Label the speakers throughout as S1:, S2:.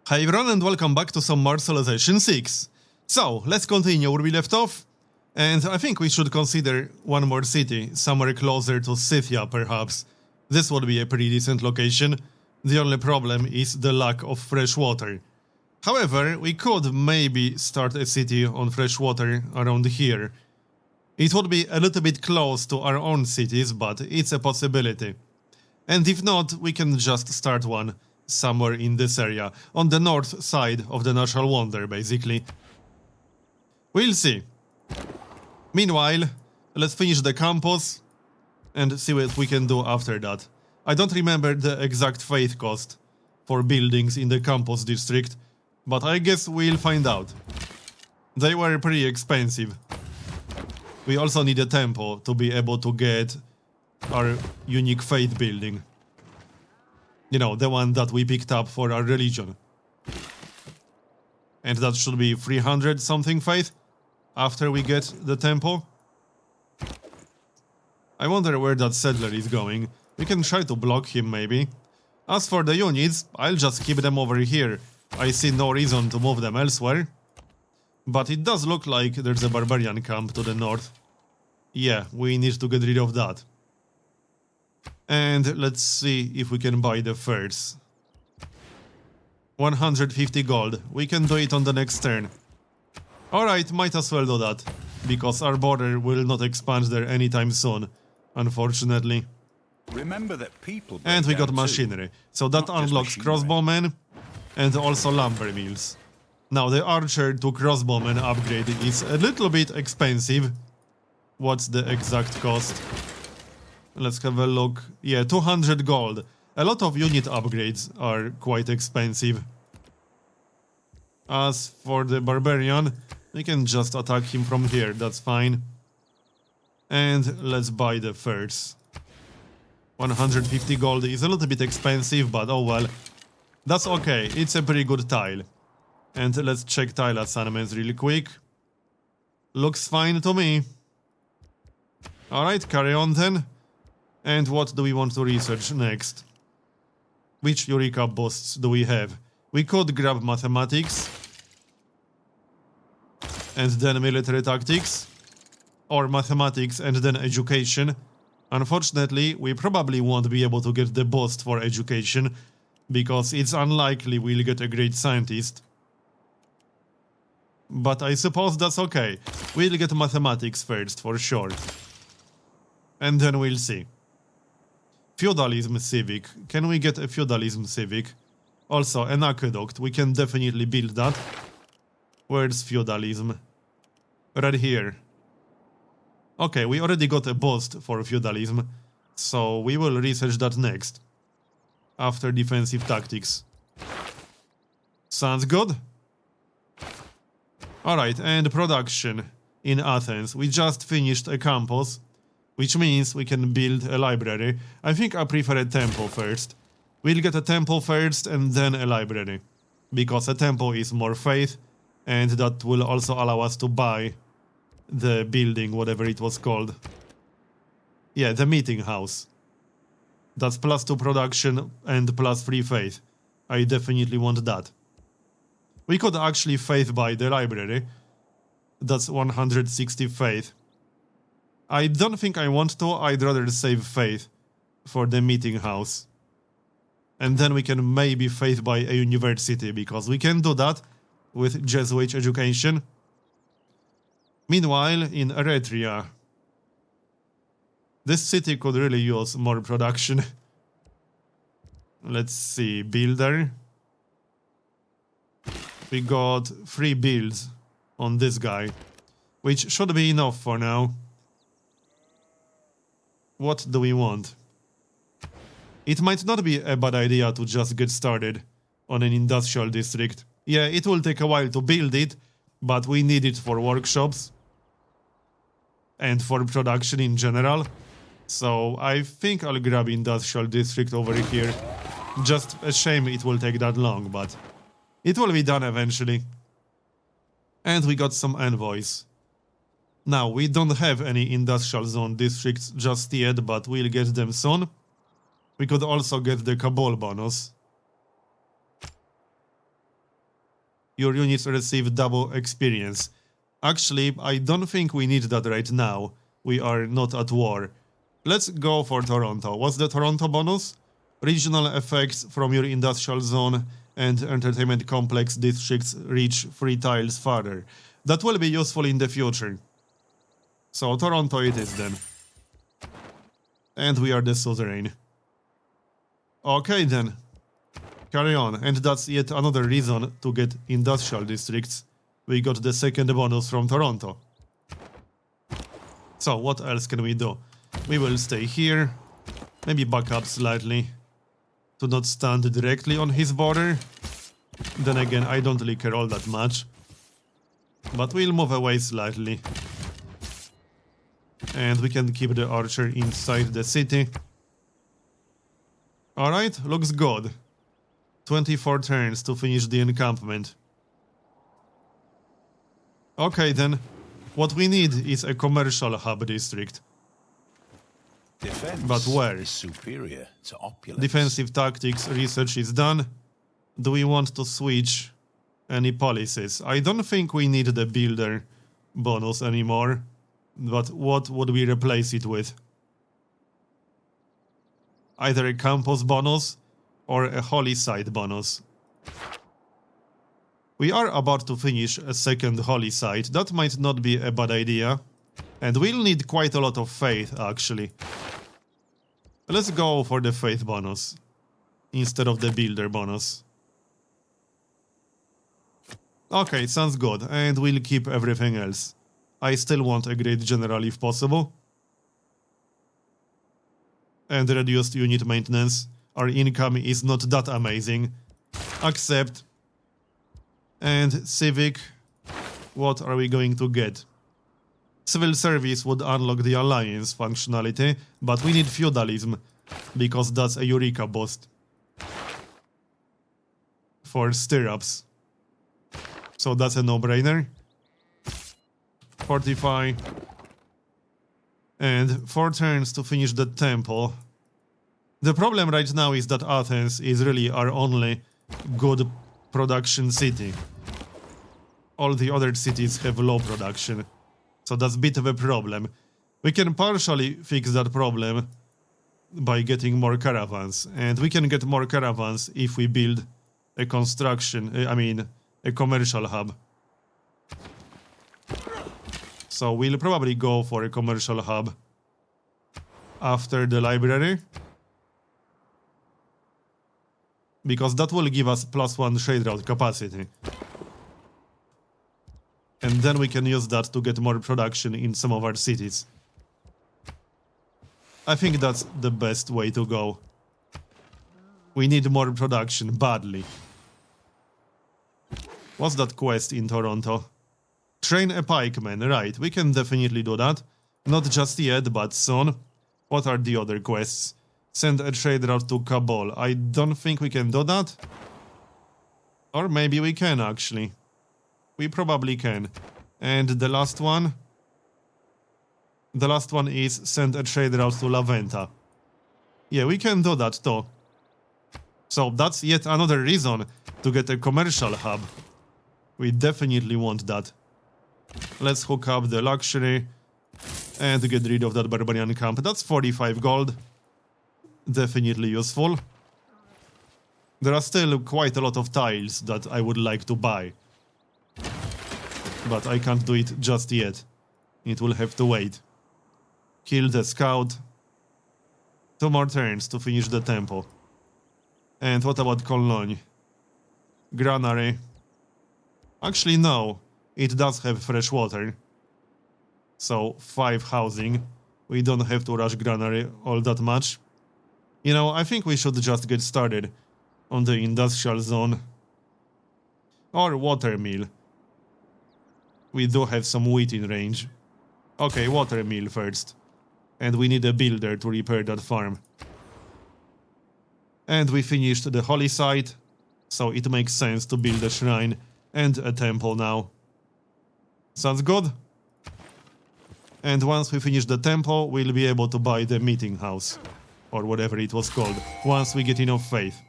S1: Hi everyone and welcome back to some more Civilization 6. So, let's continue where we left off. And I think we should consider one more city, somewhere closer to Scythia perhaps. This would be a pretty decent location. The only problem is the lack of fresh water. However, we could maybe start a city on fresh water around here. It would be a little bit close to our own cities, but it's a possibility. And if not, we can just start one somewhere in this area, on the north side of the Natural Wonder, basically. We'll see. Meanwhile, let's finish the campus and see what we can do after that. I don't remember the exact faith cost for buildings in the campus district, but I guess we'll find out. They were pretty expensive. We also need a temple to be able to get our unique faith building. You know, the one that we picked up for our religion. And that should be 300 something faith after we get the temple. I wonder where that settler is going. We can try to block him maybe. As for the units, I'll just keep them over here. I see no reason to move them elsewhere. But it does look like there's a barbarian camp to the north. Yeah, we need to get rid of that. And let's see if we can buy the furs. 150 gold. We can do it on the next turn. Alright, might as well do that. Because our border will not expand there anytime soon, unfortunately.
S2: Remember that people
S1: and we got machinery. So that unlocks crossbowmen and also lumber mills. Now the archer to crossbowman upgrade is a little bit expensive. What's the exact cost? Let's have a look. Yeah, 200 gold. A lot of unit upgrades are quite expensive. As for the barbarian, we can just attack him from here, that's fine. And let's buy the furs. 150 gold is a little bit expensive, but oh well. That's okay, it's a pretty good tile. And let's check tile assignments really quick. Looks fine to me. Alright, carry on then. And what do we want to research next? Which Eureka boosts do we have? We could grab mathematics. And then military tactics. Or mathematics and then education. Unfortunately, we probably won't be able to get the boost for education. Because it's unlikely we'll get a great scientist. But I suppose that's okay. We'll get mathematics first, for sure. And then we'll see. Feudalism Civic. Can we get a Feudalism Civic? Also, an aqueduct. We can definitely build that. Where's Feudalism? Right here. Okay, we already got a boost for Feudalism. So we will research that next. After defensive tactics. Sounds good? Alright, and production in Athens. We just finished a campus. Which means we can build a library. I think I prefer a temple first. We'll get a temple first and then a library. Because a temple is more faith. And that will also allow us to buy the building, whatever it was called. Yeah, the meeting house. That's +2 production and +3 faith. I definitely want that. We could actually faith buy the library. That's 160 faith. I don't think I want to, I'd rather save faith for the meeting house. And then we can maybe faith buy a university, because we can do that with Jesuit education. Meanwhile, in Eretria, this city could really use more production. Let's see, builder. We got 3 builds on this guy, which should be enough for now. What do we want? It might not be a bad idea to just get started on an industrial district. Yeah, it will take a while to build it, but we need it for workshops and for production in general. So I think I'll grab industrial district over here. Just a shame it will take that long, but it will be done eventually. And we got some envoys. Now, we don't have any industrial zone districts just yet, but we'll get them soon. We could also get the Kabul bonus. Your units receive double experience. Actually, I don't think we need that right now. We are not at war. Let's go for Toronto. What's the Toronto bonus? Regional effects from your industrial zone and entertainment complex districts reach 3 tiles farther. That will be useful in the future. So Toronto it is then. And we are the suzerain. Okay then. Carry on. And that's yet another reason to get industrial districts. We got the second bonus from Toronto. So what else can we do? We will stay here. Maybe back up slightly. To not stand directly on his border. Then again, I don't really care all that much. But we'll move away slightly. And we can keep the archer inside the city. Alright, looks good. 24 turns to finish the encampment. Okay then, what we need is a commercial hub district.
S2: Defense
S1: but where?
S2: is superior to opulence.
S1: Defensive tactics research is done. Do we want to switch any policies? I don't think we need the builder bonus anymore. But what would we replace it with? Either a campus bonus or a holy site bonus. We are about to finish a second holy site. That might not be a bad idea. And we'll need quite a lot of faith, actually. Let's go for the faith bonus instead of the builder bonus. Okay, sounds good. And we'll keep everything else. I still want a great general if possible. And reduced unit maintenance. Our income is not that amazing. Accept. And Civic. What are we going to get? Civil service would unlock the alliance functionality, but we need feudalism, because that's a Eureka boost. For stirrups. So that's a no-brainer. Fortify. And 4 turns to finish the temple. The problem right now is that Athens is really our only good production city. All the other cities have low production. So that's a bit of a problem. We can partially fix that problem by getting more caravans. And we can get more caravans if we build a a commercial hub. So we'll probably go for a commercial hub after the library. Because that will give us +1 trade route capacity. And then we can use that to get more production in some of our cities. I think that's the best way to go. We need more production badly. What's that quest in Toronto? Train a pikeman, right, we can definitely do that. Not just yet, but soon. What are the other quests? Send a trade route to Kabul. I don't think we can do that. Or maybe we can, actually. We probably can. And the last one? The last one is send a trade route to La Venta. Yeah, we can do that too. So that's yet another reason to get a commercial hub. We definitely want that. Let's hook up the luxury and get rid of that barbarian camp. That's 45 gold. Definitely useful. There are still quite a lot of tiles that I would like to buy. But I can't do it just yet. It will have to wait. Kill the scout. 2 more turns to finish the temple. And what about Cologne? Granary. Actually, no. It does have fresh water. So, 5 housing. We don't have to rush Granary all that much. You know, I think we should just get started on the industrial zone. Or watermill. We do have some wheat in range. Okay, watermill first. And we need a builder to repair that farm. And we finished the holy site, so it makes sense to build a shrine and a temple now. Sounds good? And once we finish the temple, we'll be able to buy the meeting house. Or whatever it was called, once we get enough faith.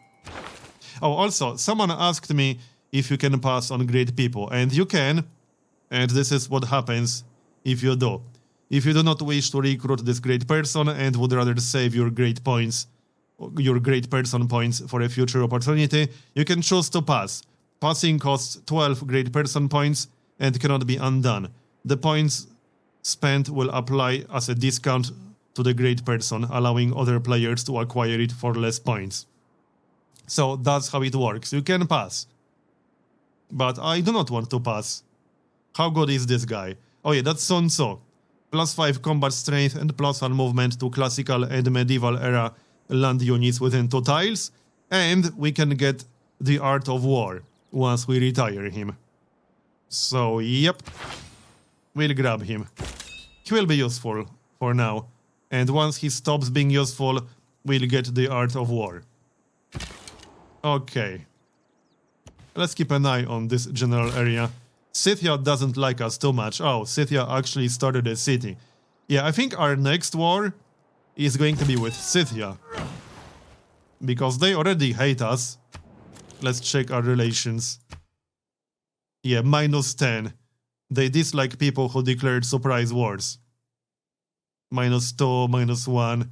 S1: Oh, also, someone asked me if you can pass on great people. And you can, and this is what happens if you do. If you do not wish to recruit this great person and would rather save your great person points for a future opportunity, you can choose to pass. Passing costs 12 great person points and cannot be undone. The points spent will apply as a discount to the great person, allowing other players to acquire it for less points. So that's how it works. You can pass. But I do not want to pass. How good is this guy? Oh yeah, that's Sun Tzu. +5 combat strength and +1 movement to classical and medieval era land units within 2 tiles. And we can get the Art of War once we retire him. So, yep. We'll grab him. He will be useful for now. And once he stops being useful, we'll get the Art of War. Okay. Let's keep an eye on this general area. Scythia doesn't like us too much. Oh, Scythia actually started a city. Yeah, I think our next war is going to be with Scythia. Because they already hate us. Let's check our relations. Yeah, -10. They dislike people who declared surprise wars. -2, -1,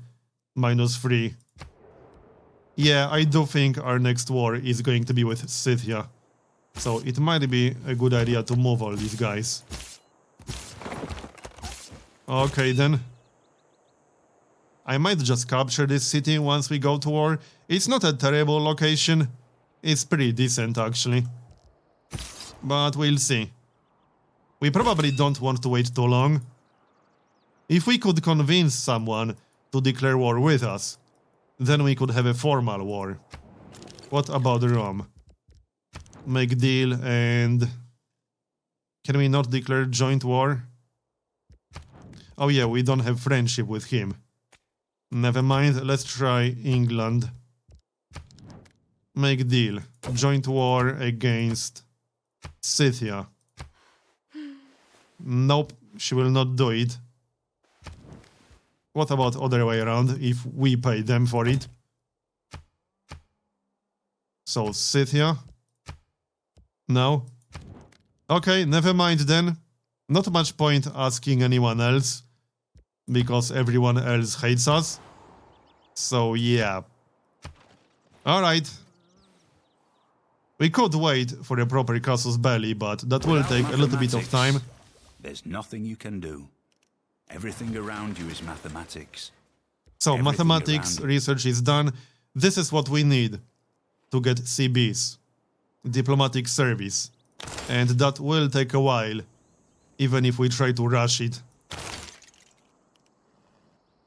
S1: -3. Yeah, I do think our next war is going to be with Scythia. So it might be a good idea to move all these guys. Okay then. I might just capture this city once we go to war. It's not a terrible location. It's pretty decent actually. But we'll see. We probably don't want to wait too long. If we could convince someone to declare war with us, then we could have a formal war. What about Rome? Make deal and... Can we not declare joint war? Oh yeah, we don't have friendship with him. Never mind, let's try England. Make deal. Joint war against Scythia. Nope, she will not do it. What about other way around, if we pay them for it? So, Scythia? No? Okay, never mind then. Not much point asking anyone else, because everyone else hates us. So, yeah. Alright. We could wait for a proper casus belli, but that will take a little bit of time.
S2: There's nothing you can do. Everything around you is mathematics.
S1: So, mathematics research is done. This is what we need to get CBs. Diplomatic service. And that will take a while, even if we try to rush it.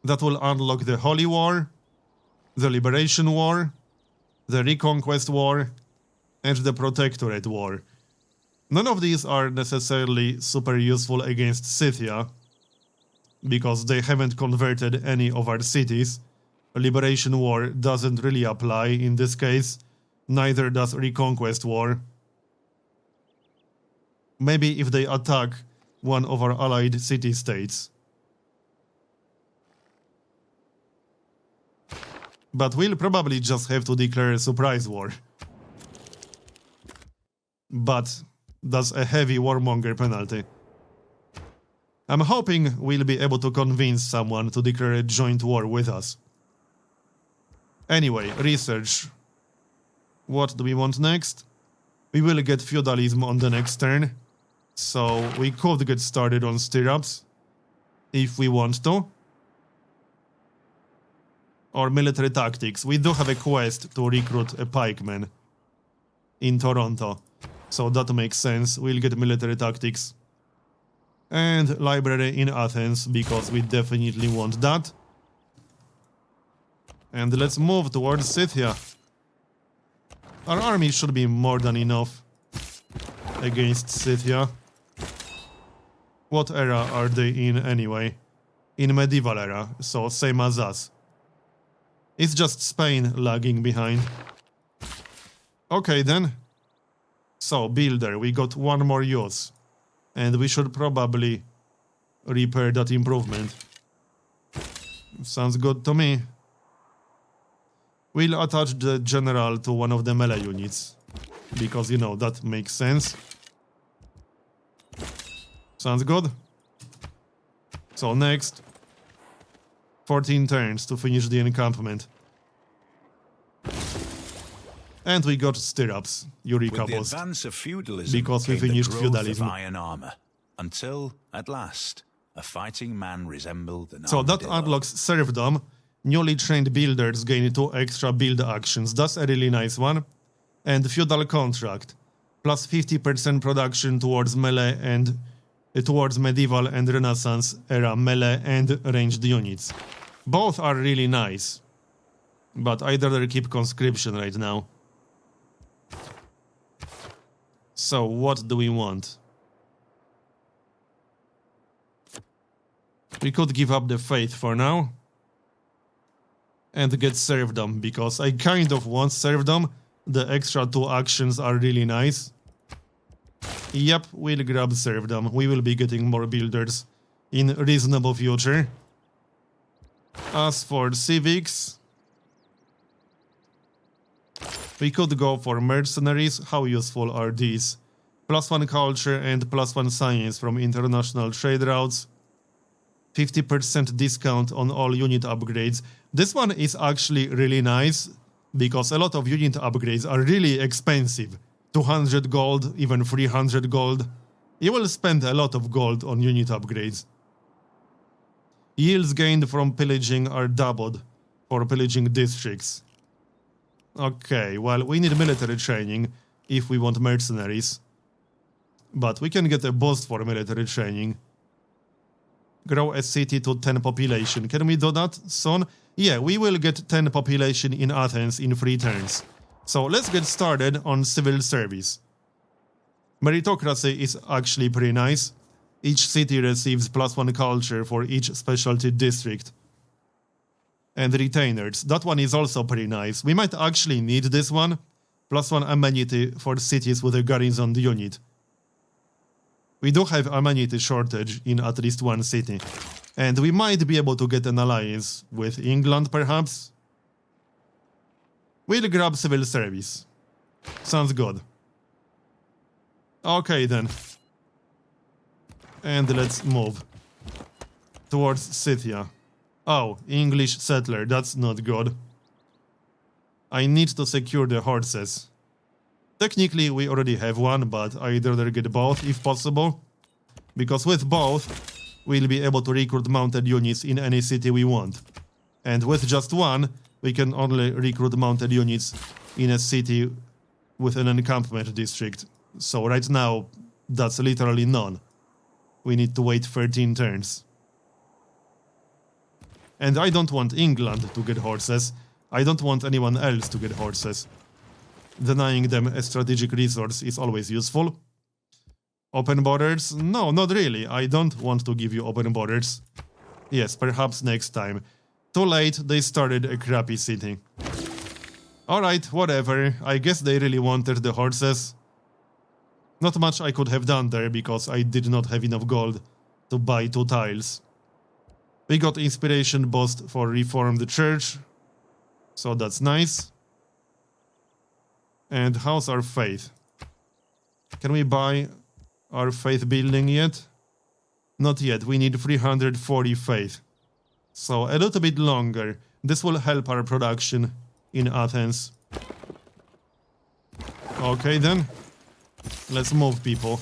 S1: That will unlock the Holy War, the Liberation War, the Reconquest War, and the Protectorate War. None of these are necessarily super useful against Scythia, because they haven't converted any of our cities. Liberation War doesn't really apply in this case, neither does Reconquest War. Maybe if they attack one of our allied city-states. But we'll probably just have to declare a surprise war. But that's a heavy warmonger penalty. I'm hoping we'll be able to convince someone to declare a joint war with us. Anyway, research. What do we want next? We will get feudalism on the next turn. So we could get started on stirrups, if we want to. Or military tactics. We do have a quest to recruit a pikeman in Toronto. So that makes sense. We'll get military tactics. And library in Athens, because we definitely want that. And let's move towards Scythia. Our army should be more than enough against Scythia. What era are they in anyway? In medieval era, so same as us. It's just Spain lagging behind. Okay then. So, builder, we got one more use. And we should probably repair that improvement. Sounds good to me. We'll attach the general to one of the melee units. because, you know, that makes sense. Sounds good. So next, 14 turns to finish the encampment. And we got stirrups, Eureka
S2: With the
S1: Post,
S2: advance of feudalism
S1: because we
S2: came the
S1: finished
S2: growth
S1: feudalism.
S2: of iron armor, until, at last, a fighting man resembled an
S1: So that
S2: armadillo.
S1: unlocks serfdom. Newly trained builders gain 2 extra build actions, that's a really nice one. And feudal contract, plus 50% production towards melee and towards medieval and Renaissance era melee and ranged units. Both are really nice, but I'd rather keep conscription right now. So what do we want? We could give up the faith for now and get serfdom, because I kind of want serfdom. The extra 2 actions are really nice. Yep, we'll grab serfdom. We will be getting more builders in reasonable future. As for civics, we could go for mercenaries. How useful are these? +1 culture and +1 science from international trade routes. 50% discount on all unit upgrades. This one is actually really nice, because a lot of unit upgrades are really expensive. 200 gold, even 300 gold. You will spend a lot of gold on unit upgrades. Yields gained from pillaging are doubled for pillaging districts. Okay, well, we need military training if we want mercenaries. But we can get a boost for military training. Grow a city to 10 population. Can we do that soon? Yeah, we will get 10 population in Athens in 3 turns. So let's get started on civil service. Meritocracy is actually pretty nice. Each city receives +1 culture for each specialty district. And retainers, that one is also pretty nice. We might actually need this one. +1 amenity for cities with a garrison unit. We do have amenity shortage in at least 1 city. And we might be able to get an alliance with England, perhaps. We'll grab civil service. Sounds good. Okay then. And let's move towards Scythia. Oh, English settler, that's not good. I need to secure the horses. Technically, we already have one, but I'd rather get both if possible. Because with both, we'll be able to recruit mounted units in any city we want. And with just one, we can only recruit mounted units in a city with an encampment district. So right now, that's literally none. We need to wait 13 turns. And I don't want England to get horses. I don't want anyone else to get horses. Denying them a strategic resource is always useful. Open borders? No, not really. I don't want to give you open borders. Yes, perhaps next time. Too late, they started a crappy city. Alright, whatever. I guess they really wanted the horses. Not much I could have done there, because I did not have enough gold to buy 2 tiles. We got inspiration boost for reform the church, so that's nice. And how's our faith? Can we buy our faith building yet? Not yet, we need 340 faith. So a little bit longer. This will help our production in Athens. Okay then. Let's move, people.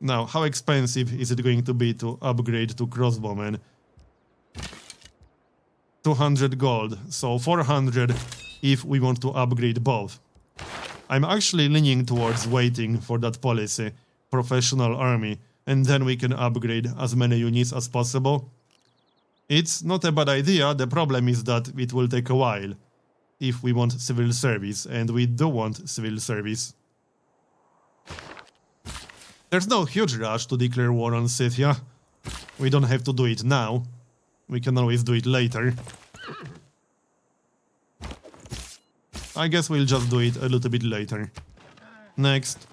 S1: Now, how expensive is it going to be to upgrade to crossbowmen? 200 gold, so 400 if we want to upgrade both. I'm actually leaning towards waiting for that policy, professional army, and then we can upgrade as many units as possible. It's not a bad idea, the problem is that it will take a while if we want civil service, and we do want civil service. There's no huge rush to declare war on Scythia. We don't have to do it now. We can always do it later. I guess we'll just do it a little bit later. Next.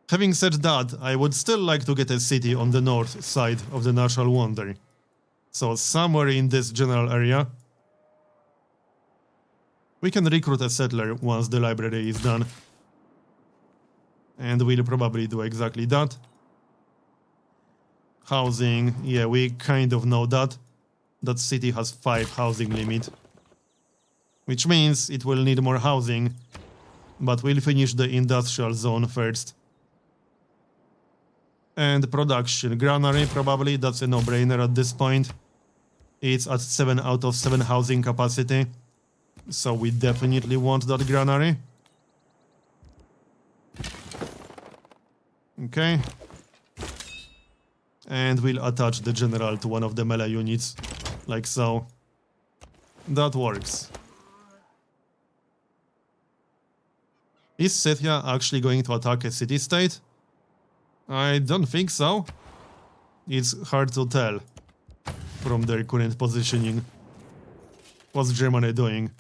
S1: Having said that, I would still like to get a city on the north side of the Natural Wonder. So somewhere in this general area. We can recruit a settler once the library is done. And we'll probably do exactly that. Housing, yeah, we kind of know that. That city has 5 housing limit. Which means it will need more housing. But we'll finish the industrial zone first. And production, granary probably, that's a no-brainer at this point. It's at 7 out of 7 housing capacity. So we definitely want that granary. Okay. And we'll attach the general to one of the melee units, like so. That works. Is Scythia actually going to attack a city-state? I don't think so. It's hard to tell from their current positioning. What's Germany doing?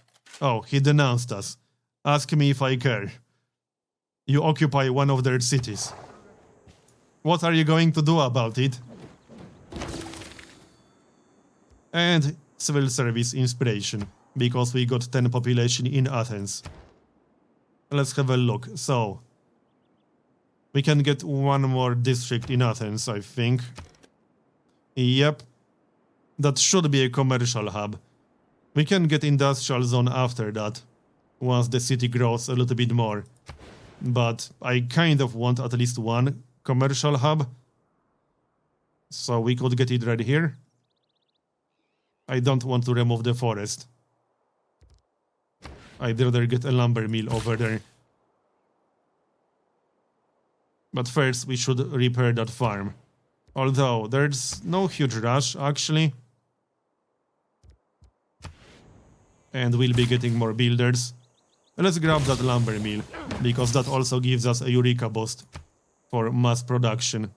S1: Oh, he denounced us. Ask me if I care. You occupy one of their cities. What are you going to do about it? And civil service inspiration, because we got 10 population in Athens. Let's have a look. So, we can get one more district in Athens, I think. Yep. That should be a commercial hub. We can get industrial zone after that, once the city grows a little bit more. But I kind of want at least one commercial hub. So we could get it right here. I don't want to remove the forest. I'd rather get a lumber mill over there. But first we should repair that farm. Although there's no huge rush actually. And we'll be getting more builders. Let's grab that lumber mill, because that also gives us a Eureka boost for mass production.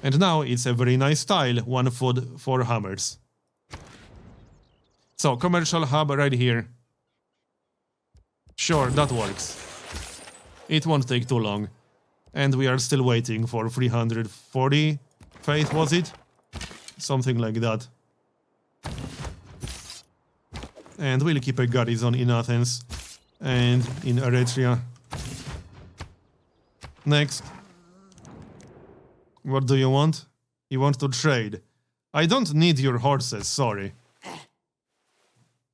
S1: And now it's a very nice tile, 1 foot, 4 hammers. So, commercial hub right here. Sure, that works. It won't take too long. And we are still waiting for 340 faith, was it? Something like that. And we'll keep a garrison in Athens and in Eretria. Next. What do you want? You want to trade. I don't need your horses, sorry.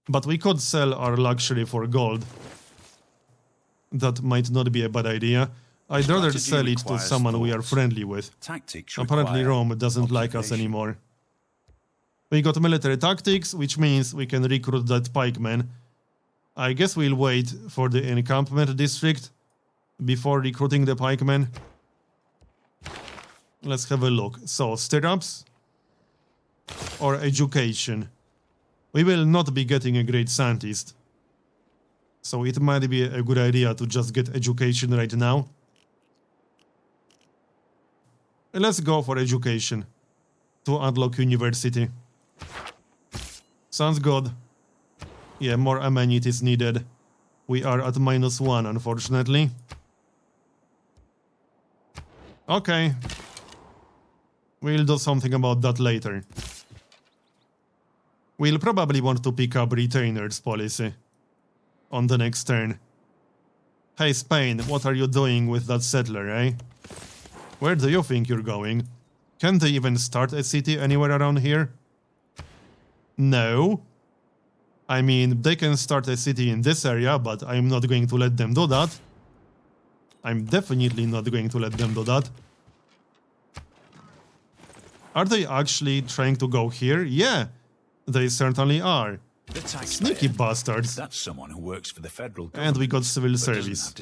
S1: But we could sell our luxury for gold. That might not be a bad idea. I'd rather sell it to someone we are friendly with. Apparently Rome doesn't like us anymore. We got military tactics, which means we can recruit that pikeman. I guess we'll wait for the encampment district before recruiting the pikemen. Let's have a look. So, stirrups or education. We will not be getting a great scientist. So it might be a good idea to just get education right now. Let's go for education to unlock university. Sounds good. Yeah, more amenities needed. We are at -1, unfortunately. Okay. We'll do something about that later. We'll probably want to pick up retainers policy on the next turn. Hey Spain, what are you doing with that settler, eh? Where do you think you're going? Can they even start a city anywhere around here? No. I mean, they can start a city in this area, but I'm not going to let them do that. I'm definitely not going to let them do that. Are they actually trying to go here? Yeah, they certainly are. Sneaky bastards.
S2: That's someone who works for the federal government.
S1: And we got civil service.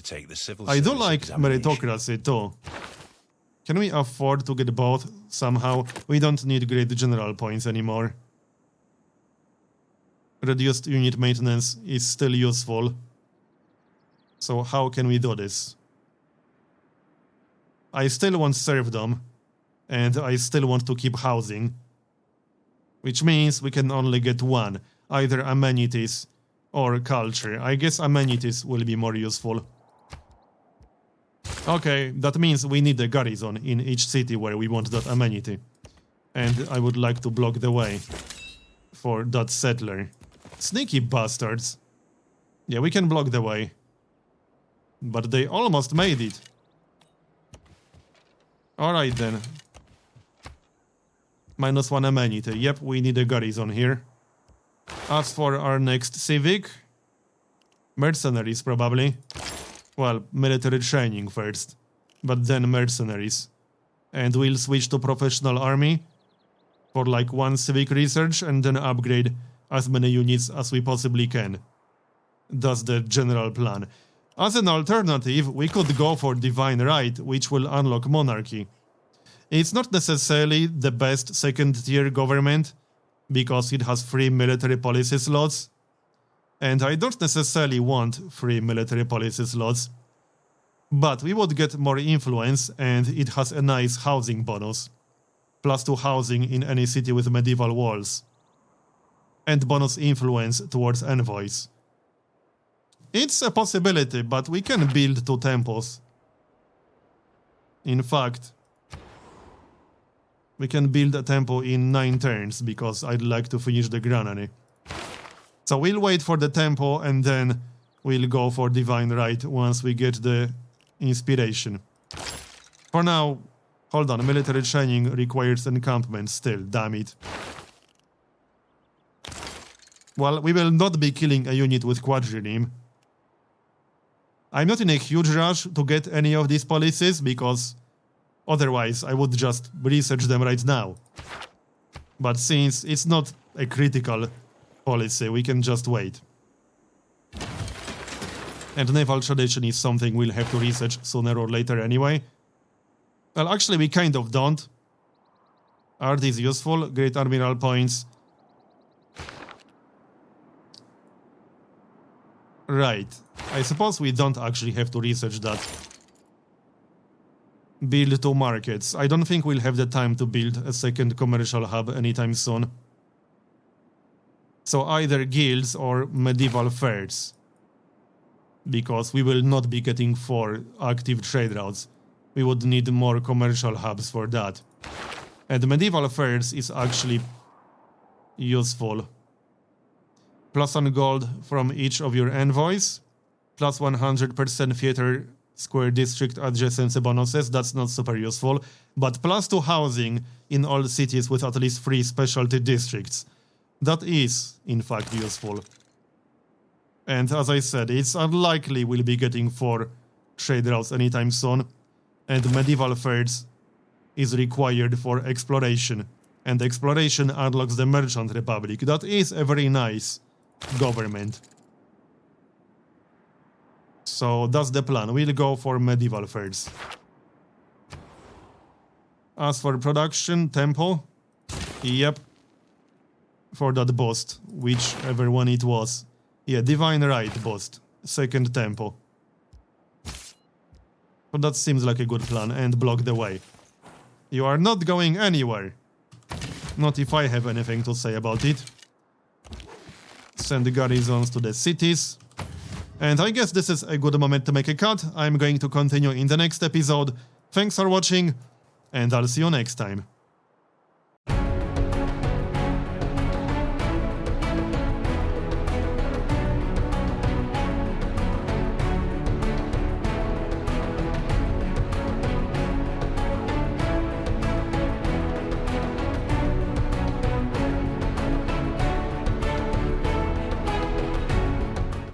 S1: I do like meritocracy too. Can we afford to get both somehow? We don't need great general points anymore. Reduced unit maintenance is still useful. So how can we do this? I still want serfdom, and I still want to keep housing. Which means we can only get one, either amenities or culture. I guess amenities will be more useful. Okay, that means we need a garrison in each city where we want that amenity. And I would like to block the way for that settler. Sneaky bastards. Yeah, we can block the way. But they almost made it. Alright then. -1 amenity. Yep, we need a garrison here. As for our next Civic... mercenaries, probably. Well, military training first. But then mercenaries. And we'll switch to professional army. For like 1 civic research and then upgrade as many units as we possibly can. That's the general plan. As an alternative, we could go for Divine Right, which will unlock monarchy. It's not necessarily the best second-tier government, because it has free military policy slots. And I don't necessarily want free military policy slots. But we would get more influence, and it has a nice housing bonus. +2 housing in any city with medieval walls. And bonus influence towards envoys. It's a possibility, but we can build 2 temples. In fact, we can build a temple in 9 turns, because I'd like to finish the granary. So we'll wait for the temple, and then we'll go for Divine Right once we get the inspiration. For now, hold on, military training requires encampment still, damn it. Well, we will not be killing a unit with quadrireme. I'm not in a huge rush to get any of these policies, because otherwise I would just research them right now. But since it's not a critical policy, we can just wait. And naval tradition is something we'll have to research sooner or later anyway. Well, actually we kind of don't. Art is useful, great admiral points. Right. I suppose we don't actually have to research that. Build 2 markets. I don't think we'll have the time to build a second commercial hub anytime soon. So either guilds or medieval fairs. Because we will not be getting 4 active trade routes. We would need more commercial hubs for that. And medieval fairs is actually useful. +1 gold from each of your envoys. +100% theater square district adjacency bonuses. That's not super useful. But +2 housing in all cities with at least 3 specialty districts. That is, in fact, useful. And as I said, it's unlikely we'll be getting 4 trade routes anytime soon. And medieval fairs is required for exploration. And exploration unlocks the Merchant Republic. That is a very nice government. So that's the plan. We'll go for medieval fairs. As for production, temple. Yep. For that boost, whichever one it was. Yeah, Divine Right boost. Second temple. So that seems like a good plan, and block the way. You are not going anywhere. Not if I have anything to say about it. Send the garrisons to the cities. And I guess this is a good moment to make a cut. I'm going to continue in the next episode. Thanks for watching, and I'll see you next time.